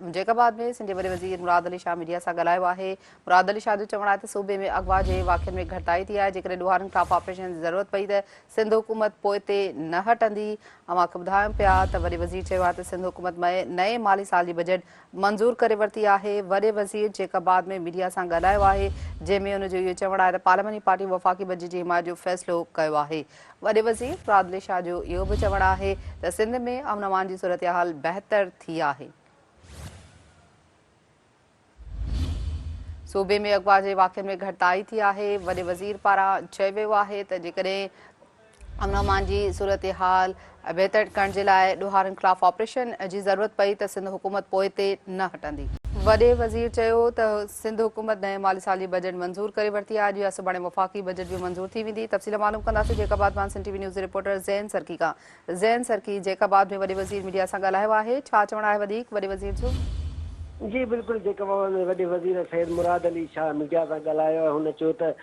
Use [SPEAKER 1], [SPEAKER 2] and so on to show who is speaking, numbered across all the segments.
[SPEAKER 1] जैकाबाद में सिंध वॾे वज़ीर मुराद अली शाह मीडिया सां ॻाल्हायो आहे। मुराद अली शाह जो चवणु आहे त सूबे में अगवा जे वाक़िअनि में घटिताई थी आहे। जेकॾहिं ॾोहारनि ख़िलाफ़ ऑपरेशन जी ज़रूरत पई त सिंध हुकूमत पोइ ते न हटंदी। अवांखे ॿुधायूं पिया त वॾे वज़ीर चयो आहे त सिंध हुकूमत नए माली साल जी बजट मंज़ूर करे वरिती आहे। वॾे वज़ीर जैकाबाद में मीडिया सां ॻाल्हायो आहे, जंहिंमें हुनजो इहो चवणु आहे त पार्लियामानी पार्टी वफ़ाक़ी बजट जी हिमायत जो फ़ैसिलो कयो आहे। वॾे वज़ीर मुराद अली शाह जो इहो बि चवणु आहे त सिंध में अमन अमान जी सूरत हाल बहितर थी आहे। सूबे में अगवा जे वाक़िअनि में घटिताई थी आहे। वॾे वज़ीर पारां चयो वियो आहे त जेकॾहिं अमन अमान जी सूरत हाल बहितर करण जे लाइ ॾोहारनि ख़िलाफ़ ऑपरेशन जी ज़रूरत पई त सिंध हुकूमत पोइ ते न हटंदी। वॾे वज़ीर चयो त सिंध हुकूमत नए माली साल जी बजट मंज़ूर करे वरिती आहे। अॼु या सुभाणे वफ़ाक़ी बजट बि मंज़ूर थी वेंदी। तफ़सील मालूम कंदासीं जैकाबाद मां सिंध टीवी न्यूज़ रिपोर्टर ज़ैन सरकी खां। ज़ैन सरकी, जैकाबाद में वॾे वज़ीर मीडिया सां ॻाल्हायो आहे, छा चवणु आहे वधीक वॾे वज़ीर जो?
[SPEAKER 2] जी बिल्कुल, जैकाबाद में वॾे वज़ीर सैयद मुराद अली शाह मीडिया सां ॻाल्हायो। हुन चयो त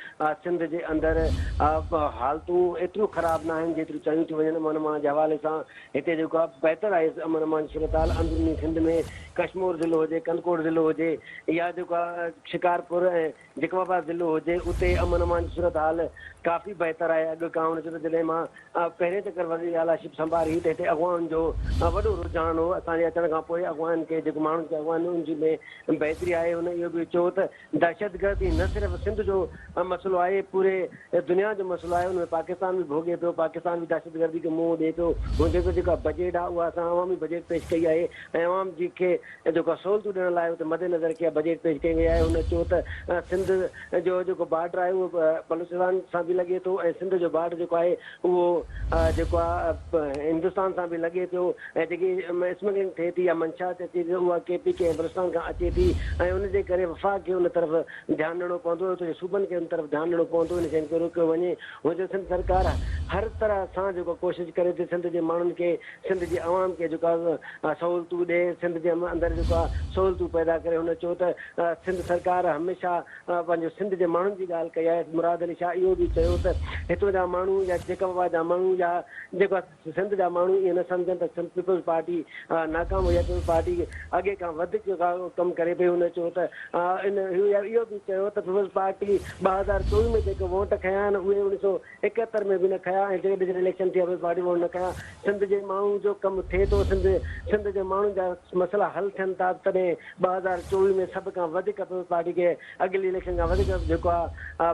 [SPEAKER 2] सिंध जे अंदरि हालतूं एतिरियूं ख़राब न आहिनि जेतिरियूं चयूं थियूं वञनि। अमन अमान जे हवाले सां हिते जेको आहे बहितर आहे अमन अमान जी सूरत हाल। अंदरूनी सिंध में कश्मीर ज़िलो हुजे, कनकोट ज़िलो हुजे या जेको आहे शिकारपुर ऐं जैकाबाद ज़िलो हुजे, उते अमन अमान जी सूरत हाल काफ़ी बहितर आहे अॻु खां। हुन चयो त जॾहिं मां पहिरें चकर वज़ीर आलाशिप संभाली त हिते अॻवान जो वॾो रुझान हो। असांजे अचण खां पोइ अॻवान खे जेको माण्हुनि खे अॻवान में बहितरी आहे। हुन इहो बि चयो त दहशतगर्दी न सिर्फ़ु सिंध जो मसइलो आहे, पूरे दुनिया जो मसइलो आहे। हुन में पाकिस्तान बि भोॻे पियो, पाकिस्तान बि दहशतगर्दी खे मुंहुं ॾिए पियो। हुन जेका बजट आहे उहा असां अवामी बजट पेश कई आहे ऐं अवाम जी खे जेको सहूलियतूं ॾियण लाइ हुते मदेनज़र कया बजट पेश कई वई आहे। हुन चयो त सिंध जो जेको बॉर्डर आहे उहो बलूचिस्तान सां बि लॻे थो ऐं सिंध जो बॉर्डर जेको आहे उहो जेको आहे हिंदुस्तान सां बि लॻे पियो ऐं जेकी स्मगलिंग थिए थी या मंशा अचे थी उहा KP के बलूचिस्तान खां अचे थी ऐं उनजे करे वफ़ाक़ खे उन तरफ़ ध्यानु ॾियणो पवंदो, त सूबनि खे उन तरफ़ ध्यानु ॾियणो पवंदो। इन शयुनि खे रोकियो वञे। हुनजो सिंध सरकार हर तरह सां जेको कोशिशि करे थी सिंध जे माण्हुनि खे, सिंध जे अवाम खे जेको आहे सहूलियतूं ॾिए, सिंध जे अंदरि जेको आहे सहूलियतूं पैदा करे। हुन चयो त सिंध सरकार हमेशह पंहिंजो सिंध जे माण्हुनि जी ॻाल्हि कई आहे। मुराद अली शाह इहो बि चयो त हितां जा माण्हू या जैकाबाद जा माण्हू या जेको आहे सिंध जा माण्हू इहे न सम्झनि त सिंध पीपल्स पार्टी नाकाम हुई, पीपल्स पार्टी अॻे खां वधीक कमु करे पई। हुन चयो त इहो बि चयो त पीपल्स पार्टी 2024 में जेके वोट खया आहिनि उहे 1971 में बि न खया ऐं जॾहिं इलेक्शन थिया पीपल्स पार्टी वोट न खया। सिंध जे माण्हू जो कमु थिए थो, सिंध जे माण्हुनि जा मसइला हल थियनि था, तॾहिं 2024 में सभ खां वधीक पीपल्स पार्टी खे अॻिली इलेक्शन खां वधीक जेको आहे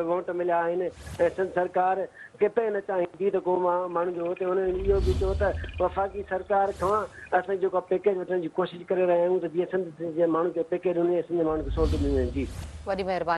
[SPEAKER 2] वोट मिलिया आहिनि ऐं सिंध सरकार किथे न चाहींदी त को माण्हुनि जो होते। हुन इहो बि चयो त वफ़ाक़ी सरकार खां असां जेको पैकेज वठण जी कोशिशि करे रहिया आहियूं त जीअं सिंध जे माण्हुनि खे पैकेज ॾिनो, सिंध जे माण्हुनि खे सहूलियत ॾिनियूं आहिनि। जी,
[SPEAKER 1] वॾी महिरबानी।